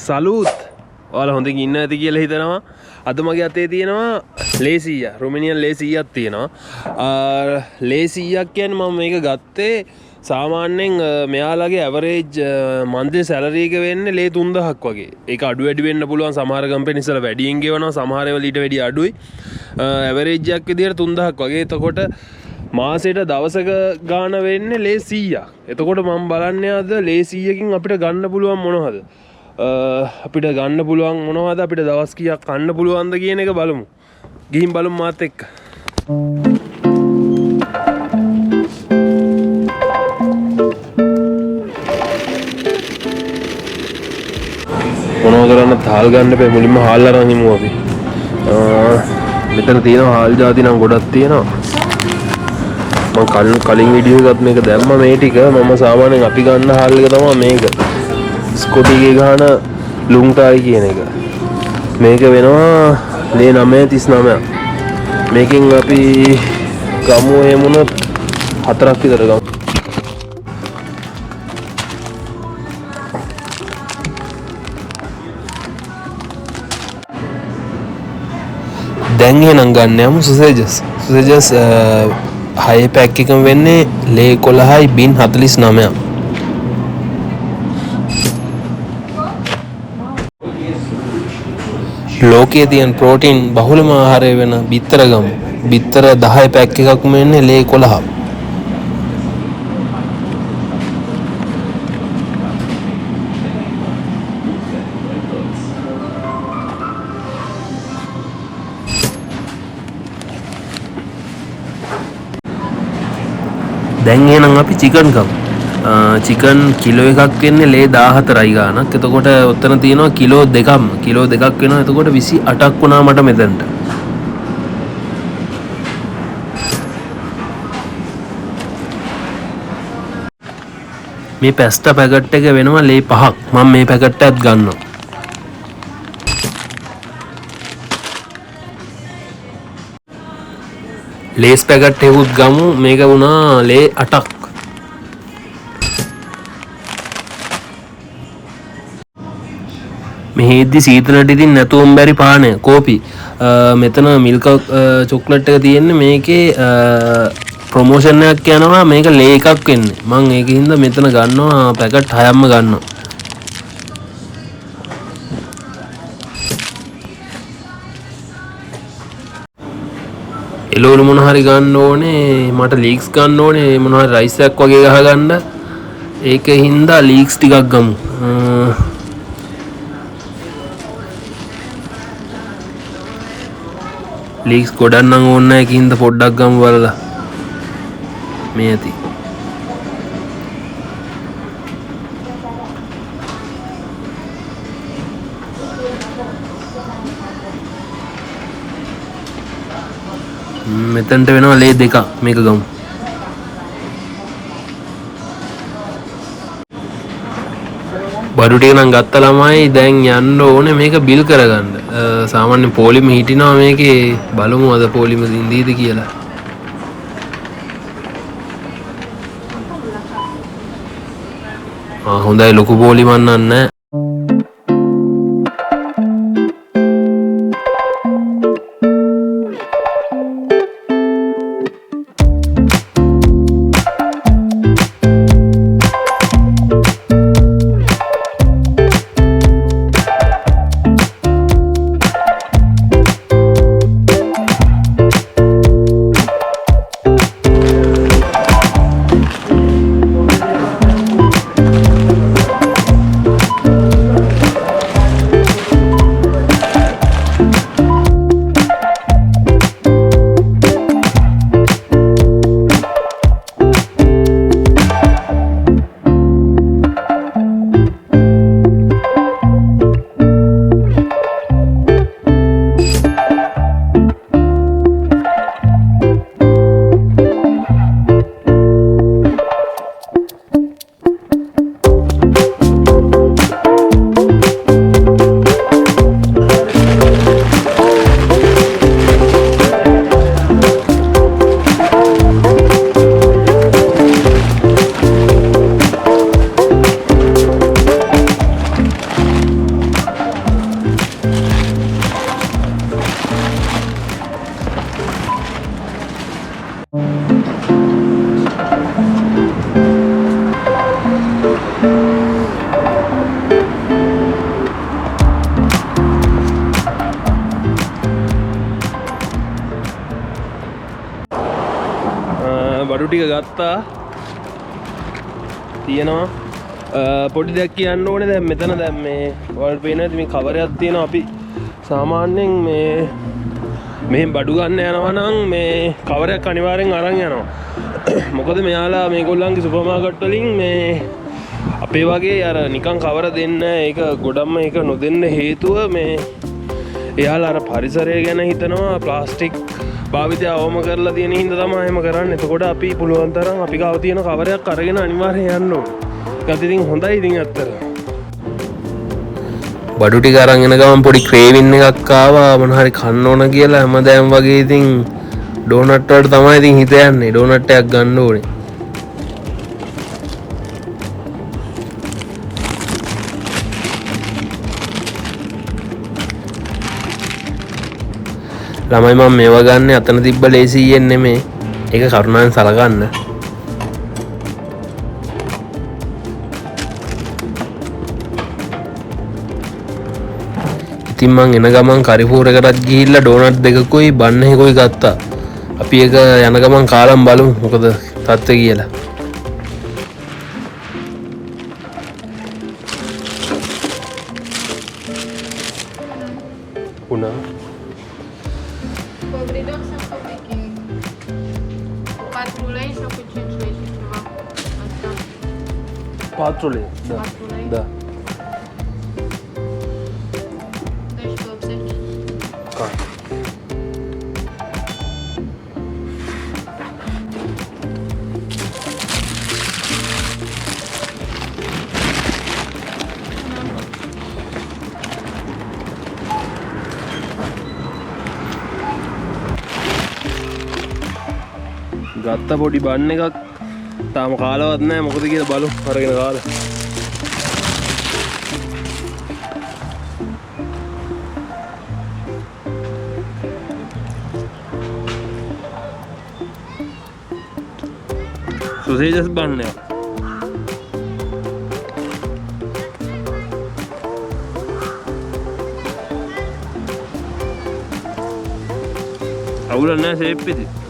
සලූත් ඔයාලා හොඳින් ඉන්න ඇති කියලා හිතනවා. අද මගේ අතේ තියෙනවා ලේසියා රොමේනියන් ලේසියක් තියෙනවා. ලේසියක් කියන්නේ මම මේක ගත්තේ සාමාන්‍යයෙන් මෙයාලගේ ඇවරේජ් මන්ත්ලි සැලරි එක වෙන්නේ ලේ 3000ක් වගේ. ඒක අඩු වැඩි වෙන්න පුළුවන්. සමහර කම්පැනිස් වල වැඩියෙන් ගෙවනවා, සමහර ඒවා ඊට වැඩි අඩුයි. ඇවරේජ් එකක් විදියට 3000ක් වගේ. එතකොට මාසෙට දවසක ගාණ වෙන්නේ ලේ 100ක්. එතකොට මම බලන්නේ අද ලේ 100කින් අපිට ගන්න පුළුවන් මොනවද? අපිට ගන්න පුළුවන් මොනවද? අපිට දවස් කීයක් කන්න පුළුවන්ද කියන එක බලමු. ගිහින් බලමු මාත් එක්ක. මොනවද කරන්න තාල් ගන්න බෑ. මුලින්ම හාල් අරන් හිමු අපි. මෙතන තියෙනවා හාල් ಜಾති නම් ගොඩක් තියෙනවා. මම කලින් වීඩියෝ එකත් මේක දැම්මා මේ ටික. මම සාමාන්‍යයෙන් අපි ගන්න හාල් එක තමයි මේක. ස්කොටිගේ ගහන ලුන්ටායි කියන එක. මේක වෙනවා ලේ 939ක්. මේකෙන් අපි ගමු එහෙමුණොත් 4ක් විතර ගමු. දැන් එහෙනම් ගන්න යමු සොසේජස්. සොසේජස් 6 පැක් එකම වෙන්නේ ලේ 11යි බින් 49ක්. ලෝකයේ තියෙන ප්‍රෝටීන් බහුලම ආහාරය වෙන බිත්තර ගමු. බිත්තර 10 පැක් එකක්ම වෙන්නේ ලේ 11ක්. දැන් එහෙනම් අපි චිකන් ගමු. චිකන් කිලෝ එකක් වෙන්නේ ලේ 14යි ගානක්. එතකොට ඔතන තියෙනවා කිලෝ දෙකක්ම. කිලෝ දෙකක් වෙනවා. එතකොට 28ක් වුණා මට මෙතනට. මේ පැස්ටා පැකට් එක වෙනවා ලේ 5ක්. මම මේ පැකට් එකත් ගන්නවා. ලේස් පැකට් එකකුත් ගමු. මේක වුණා ලේ 8ක්. මෙහෙද්දි සීතලට ඉතින් නැතුවම බැරි පානය කෝපි. මෙතන මිල්ක් චොක්ලට් එක තියෙන්නේ. මේකේ ප්‍රොමෝෂන් එකක් යනවා. මේක ලේ එකක් වෙන්නේ. මම ඒකින්ද මෙතන ගන්නවා පැකට් 6ක්ම ගන්නවා. එළවලු මොන හරි ගන්න ඕනේ. මට ලීක්ස් ගන්න ඕනේ. මොන හරි රයිස් එකක් වගේ ගහගන්න. ඒකින්ද ලීක්ස් ටිකක් ගමු. ලීක්ස් ගොඩක් නම් ඕනේ නැහැ. ඒකින්ද පොඩ්ඩක් ගමු බලලා. මේ ඇති. මෙතනට වෙනවා ලේ 2ක්. මේක ගමු. බඩු ටික නම් ගත්ත ළමයි දැන් යන්න ඕනේ මේක බිල් කරගන්න. සාමාන්‍ය පොලිම හිටිනවා මේකේ. බලමු අද පොලිම ඉඳීද කියලා. හොඳයි ලොකු පොලිමක් නෑ. ටික ගත්තා තියෙනවා පොඩි දෙයක් කියන්න ඕනේ දැන් මෙතන දැන් මේ වල පේනවා ඉතින් මේ කවරයක් තියෙනවා අපි සාමාන්‍යයෙන් මේ මෙහෙන් බඩු ගන්න යනවා නම් මේ කවරයක් අනිවාර්යෙන් අරන් යනවා මොකද මෙයාලා මේගොල්ලන්ගේ සුපර් මාකට් වලින් මේ අපේ වගේ අර නිකන් කවර දෙන්න ඒක ගොඩක්ම ඒක නොදෙන්න හේතුව මේ එයාලා අර පරිසරය ගැන හිතනවා ප්ලාස්ටික් භාවිතය අවම කරලා තියෙන හින්දා තමයි එහෙම කරන්නේ. එතකොට අපි පුළුවන් තරම් අපි ගාව තියෙන කවරයක් අරගෙන අනිවාර්යෙන් යන්න ඕනේ. ඒකත් ඉතින් හොඳයි ඉතින් අත්තර. බඩු ටික අරන් එන ගමන් පොඩි ක්‍රේවින් එකක් ආවා මොන හරි කන්න ඕන කියලා හැමදාම වගේ ඉතින් ඩෝනට් වලට තමයි ඉතින් හිත යන්නේ. ඩෝනට් එකක් ගන්න ඕනේ. ළමයි මම මේවා ගන්න අතන තිබ්බ ලේසියෙන් නෙමේ. ඒක කරුණාවෙන් සලකන්න. ඉතින් මං එන ගමන් කරිපූර් එකටත් ගිහිල්ලා ඩෝනට් දෙකකුයි බන් එකකුයි ගත්තා. අපි ඒක යන ගමන් කාලම් බලමු මොකද තත්ත්වය කියලා. උනා Повредок сам повреки. Патрулей еще очень шлейший чувак. Патрулей? Да. Патрулей? Да. Да что, обсерчить? Как? ගත්ත පොඩි බන්න එකක් තාම කාලවත් නැහැ මොකද කියලා බලමු අරගෙන කාලා සොසේජස් බන්න එක අවුලක් නැහැ සේෆ් ඉතින්